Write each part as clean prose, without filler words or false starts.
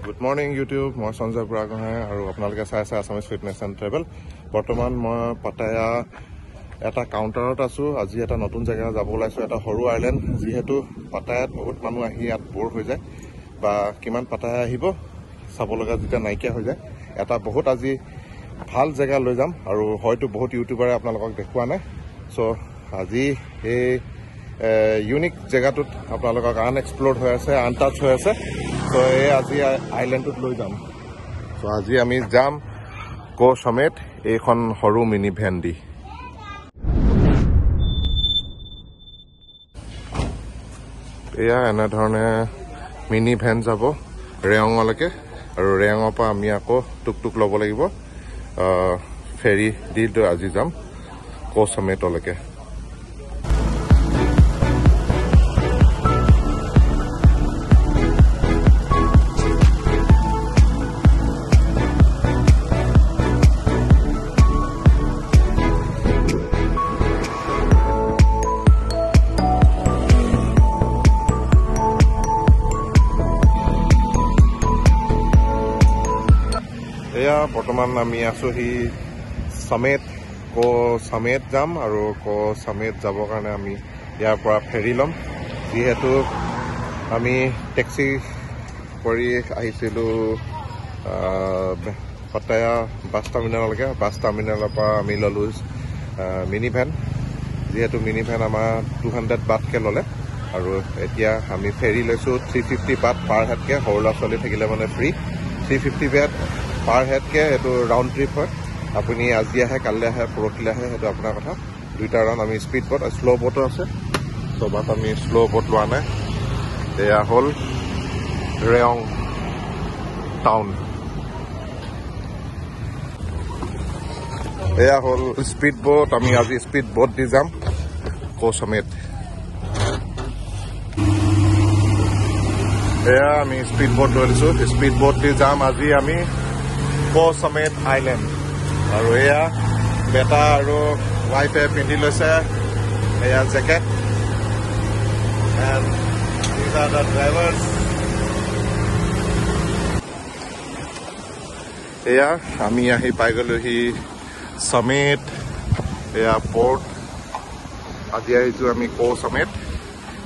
Good morning YouTube. মই সঞ্জয় বুঢ়াগোহাঁই আৰু আপোনালোকে চাই আছে আছামিজ ফিটনেছ এণ্ড ট্ৰেভেল। বৰ্তমান মই পাটায়া এটা কাউণ্টাৰত আছোঁ। আজি এটা নতুন জেগা যাব ওলাইছোঁ, এটা সৰু আইলেণ্ড। যিহেতু পাটায়াত বহুত মানুহ আহি ইয়াত বৰ হৈ যায় বা কিমান পাটায়া আহিব চাব লগা যেতিয়া নাইকিয়া হৈ যায়, এটা বহুত আজি ভাল জেগা লৈ যাম আৰু হয়তো বহুত ইউটিউবাৰে আপোনালোকক দেখুওৱা নাই। চ' আজি এই ইউনিক জেগাটোত আপোনালোকক আনএক্সপ্ল'ৰ্ড হৈ আছে, আনটাচ হৈ আছে। চ' এই আজি আইলেণ্ডটোত লৈ যাম। চ' আজি আমি যাম কো সমেত এইখন সৰু মিনি ভেন দি। এয়া এনেধৰণে মিনি ভেন যাব ৰেয়ঙলৈকে আৰু ৰেয়ঙৰ পৰা আমি আকৌ টুকটুক ল'ব লাগিব। ফেৰী দি আজি যাম কো সমেতলৈকে। এয়া বৰ্তমান আমি আছোঁহি সমেত, কো সমেত যাম আৰু কো সমেত যাবৰ কাৰণে আমি ইয়াৰ পৰা ফেৰী ল'ম। যিহেতু আমি টেক্সি কৰি আহিছিলোঁ পাটায়া বাছ টাৰ্মিনেললৈকে, বাছ টাৰ্মিনেলৰ পৰা আমি ল'লোঁ মিনি ভেন। যিহেতু মিনি ভেন আমাৰ 200 বাটকৈ ল'লে আৰু এতিয়া আমি ফেৰী লৈছোঁ 350 বাট পাৰ হেডকৈ। সৰু ল'ৰা ছোৱালী থাকিলে মানে ফ্ৰী 350 বাট পাৰ হেডকৈ। এইটো ৰাউণ্ড ট্ৰিপ হয়। আপুনি আজি আহে, কাইলৈ আহে, পৰহিলৈ আহে, সেইটো আপোনাৰ কথা। দুইটা ৰাউণ্ড আমি স্পীড বট, শ্ল' বটো আছে। চ' বাট আমি শ্ল' বট লোৱা নাই। এয়া হ'ল ৰেয়ং টাউন। এয়া হ'ল স্পীড বট। আমি আজি স্পীড বট দি যাম কো সমেত। এয়া আমি স্পীড বট লৈ লৈছোঁ। স্পীড বট দি যাম আজি আমি কো সমেত আইলেণ্ড। আৰু এয়া বেটা আৰু ৱাইফে পিন্ধি লৈছে এয়া jacket. And these are the drivers. এয়া আমি আহি পাই গ'লোহি সমেত। এয়া পৰ্ট। আজি আহিছোঁ আমি কো সমেত।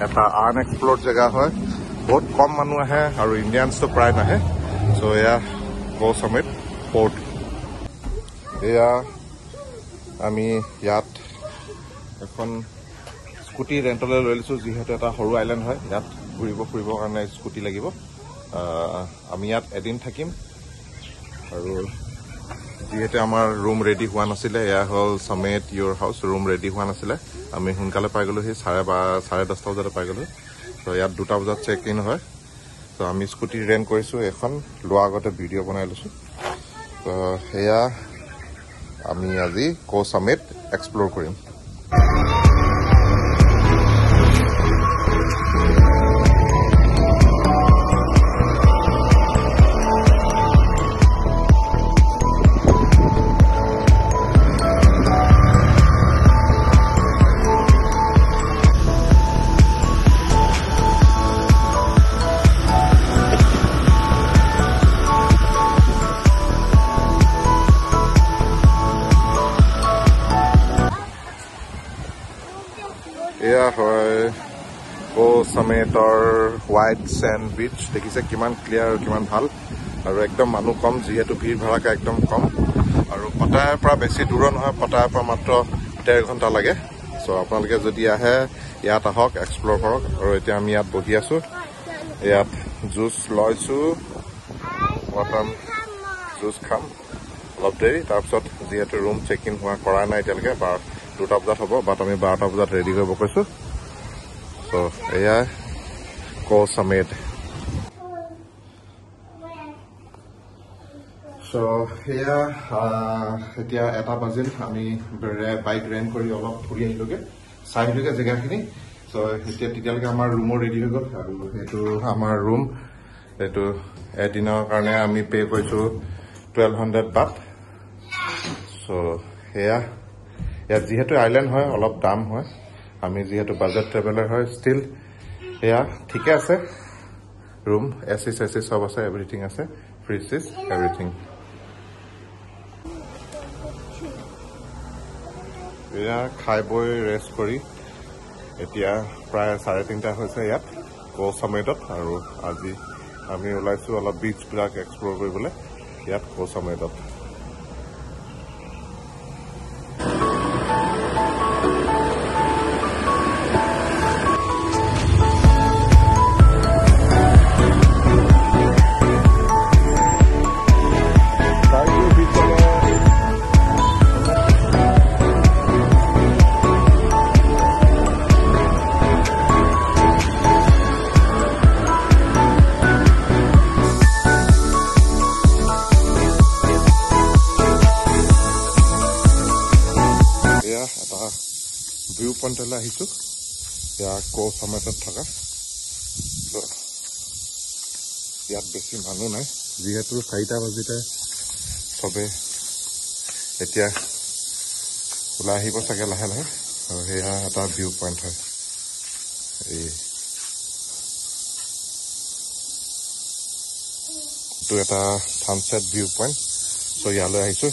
এটা আনএক্সপ্ল'ৰ্ড জেগা হয়, বহুত কম মানুহ আহে আৰু ইণ্ডিয়ানছটো প্ৰায় নাহে। চ' এয়া কো সমেত পৰ্ট। এয়া আমি ইয়াত এখন স্কুটি ৰেণ্টলৈ লৈ লৈছোঁ। যিহেতু এটা সৰু আইলেণ্ড হয়, ইয়াত ঘূৰিব ফুৰিবৰ কাৰণে স্কুটি লাগিব। আমি ইয়াত এদিন থাকিম আৰু যিহেতু আমাৰ ৰুম ৰেডি হোৱা নাছিলে, এয়া হ'ল সমেত ইয়'ৰ হাউচ। ৰুম ৰেডি হোৱা নাছিলে, আমি সোনকালে পাই গ'লোঁ। সেই 10:30 বজাতে পাই গ'লোঁ। ত' ইয়াত 2টা বজাত চেক ইন হয়। ত' আমি স্কুটি ৰেণ্ট কৰিছোঁ এখন, লোৱাৰ আগতে ভিডিঅ' বনাই লৈছোঁ। ত' সেয়া আমি আজি কো সমেত এক্সপ্ল'ৰ কৰিম। এয়া হয় কো সমেতৰ হোৱাইট চেণ্ড বিচ। দেখিছে কিমান ক্লিয়াৰ আৰু কিমান ভাল, আৰু একদম মানুহ কম, যিহেতু ভিৰ ভাড়াকা একদম কম। আৰু পাটায়াৰ পৰা বেছি দূৰ নহয়, পাটায়াৰ পৰা মাত্ৰ 1.5 ঘণ্টা লাগে। চ' আপোনালোকে যদি আহে ইয়াত আহক, এক্সপ্ল'ৰ কৰক। আৰু এতিয়া আমি ইয়াত বহি আছোঁ, ইয়াত জুচ লৈছোঁ, ৱাটাৰ জুচ খাম অলপ দেৰি। তাৰপিছত যিহেতু ৰুম চেক ইন কৰা নাই এতিয়ালৈকে, 2টা বজাত হ'ব, বাট আমি 12টা বজাত ৰেডি কৰিব কৈছোঁ। চ' এয়াই কো সমেত। চ' সেয়া এতিয়া 1টা বাজিল। আমি বাইক ৰেণ্ট কৰি অলপ ফুৰি আহিলোগৈ, চাই আহিলোগৈ জেগাখিনি। চ' এতিয়া তেতিয়ালৈকে আমাৰ ৰুমো ৰেডি হৈ গ'ল। আৰু সেইটো আমাৰ ৰুম, এইটো এদিনৰ কাৰণে আমি পে' কৰিছোঁ 1200 বাট। চ' সেয়া ইয়াত যিহেতু আইলেণ্ড হয় অলপ দাম হয়। আমি যিহেতু বাজেট ট্ৰেভেলাৰ হয়, ষ্টিল এয়া ঠিকে আছে। ৰুম এচি চেচি চব আছে এভৰিথিং আছে ফ্ৰিজ ইজ এভৰিথিং এয়া খাই বৈ ৰেষ্ট কৰি এতিয়া প্ৰায় 3:30 হৈছে ইয়াত কো সামেটত আৰু আজি আমি ওলাইছো অলপ বিচবিলাক এক্সপ্লোৰ কৰিবলৈ ইয়াত কো সামেটত ভিউ পইণ্টলৈ আহিছোঁ ইয়াৰ কো সামেটত থকা ইয়াত বেছি মানুহ নাই যিহেতু 4টা বাজিতে চবে এতিয়া ওলাই আহিব চাগে লাহে লাহে আৰু সেয়া এটা ভিউ পইণ্ট হয় এইটো এটা ছানছেট ভিউ পইণ্ট চ' ইয়ালৈ আহিছোঁ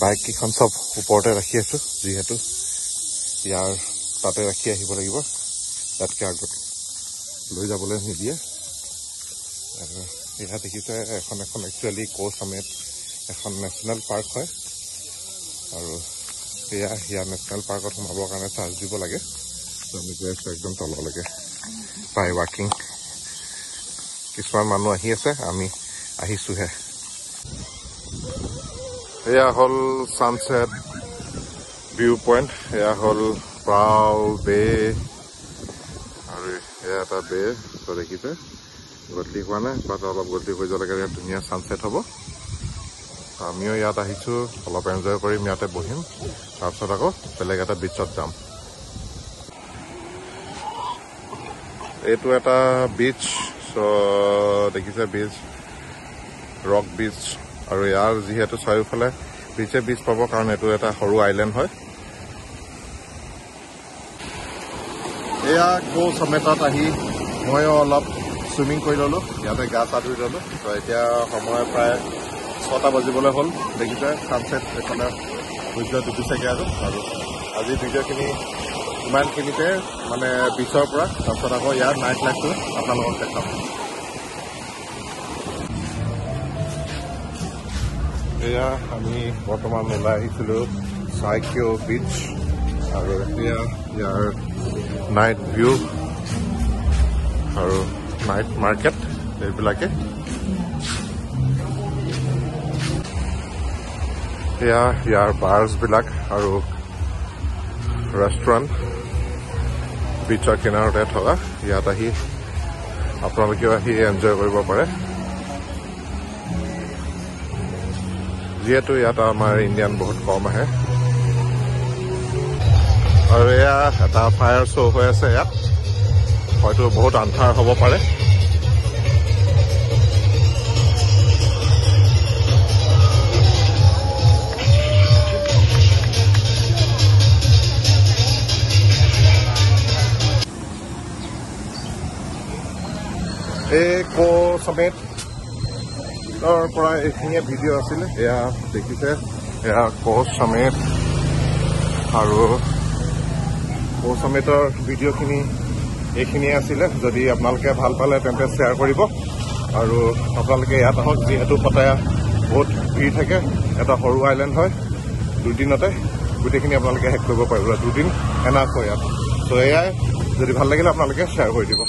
বাইক কেইখন চব ওপৰতে ৰাখি আছো যিহেতু ইয়াৰ তাতে ৰাখি আহিব লাগিব তাতকে আগত লৈ যাবলৈ নিদিয়ে আৰু এয়া দেখিছে এখন একচুৱেলি কো সামেট এখন নেশ্যনেল পাৰ্ক হয় আৰু ইয়াৰ নেশ্যনেল পাৰ্কত সোমাবৰ কাৰণে চাৰ্জ দিব লাগে আমি গৈ আছো একদম তললৈকে বাই ৱাকিং কিছুমান মানুহ আহি আছে আমি আহিছোহে এয়া হ'ল সানসেট ভিউ পইণ্ট এয়া হ'ল প্ৰাউল বে আৰু এয়া এটা বে দেখিছে গধূলি হোৱা নাই বাট অলপ গধূলি হৈ যোৱালৈকে ইয়াত ধুনীয়া সানসেট হ'ব আমিও ইয়াত আহিছোঁ অলপ এনজয় কৰিম ইয়াতে বহিম তাৰপিছত আকৌ বেলেগ এটা বিচত যাম এইটো এটা বিচ দেখিছে বিচ ৰক বিচ আৰু ইয়াৰ যিহেতু চাৰিওফালে বিচে বিচ পাব কাৰণ এইটো এটা সৰু আইলেণ্ড হয় এয়া কো সামেটত আহি ময়ো অলপ চুইমিং কৰি ল'লোঁ ইয়াতে গা চা ধুই ল'লোঁ তো এতিয়া সময় প্ৰায় 6টা বাজিবলৈ হ'ল দেখিছে ছানছেট এইফালে সূৰ্য ডুবিছেগৈ আৰু আজি ভিডিঅ'খিনি ইমানখিনিতে মানে বিচৰ পৰা তাৰপিছত আকৌ ইয়াৰ নাইট লাইফটো আপোনালোকক দেখাম এয়া আমি বৰ্তমান ওলাই আহিছিলোঁ চাইকিঅ বিচ আৰু এতিয়া ইয়াৰ নাইট ভিউ আৰু নাইট মাৰ্কেট এইবিলাকে এয়া ইয়াৰ বাৰ্ছবিলাক আৰু ৰেষ্টুৰেণ্ট বিচৰ কিনাৰতে থকা ইয়াত আহি আপোনালোকেও আহি এনজয় কৰিব পাৰে যিহেতু ইয়াত আমাৰ ইণ্ডিয়ান বহুত কম আহে আৰু এয়া এটা ফায়াৰ শ্ব' হৈ আছে ইয়াত হয়তো বহুত আন্ধাৰ হ'ব পাৰে এই কো সামেট পৰা এইখিনিয়ে ভিডিঅ' আছিলে এয়া দেখিছে এয়া কো সামেট আৰু কো সামেটৰ ভিডিঅ'খিনি এইখিনিয়ে আছিলে যদি আপোনালোকে ভাল পালে তেন্তে শ্বেয়াৰ কৰিব আৰু আপোনালোকে ইয়াত আহক যিহেতু পাটায়া বহুত ভিৰ থাকে এটা সৰু আইলেণ্ড হয় দুদিনতে গোটেইখিনি আপোনালোকে শেষ কৰিব পাৰিব 2 দিন এনাফ হয় ইয়াত চ' এয়াই যদি ভাল লাগিলে আপোনালোকে শ্বেয়াৰ কৰি দিব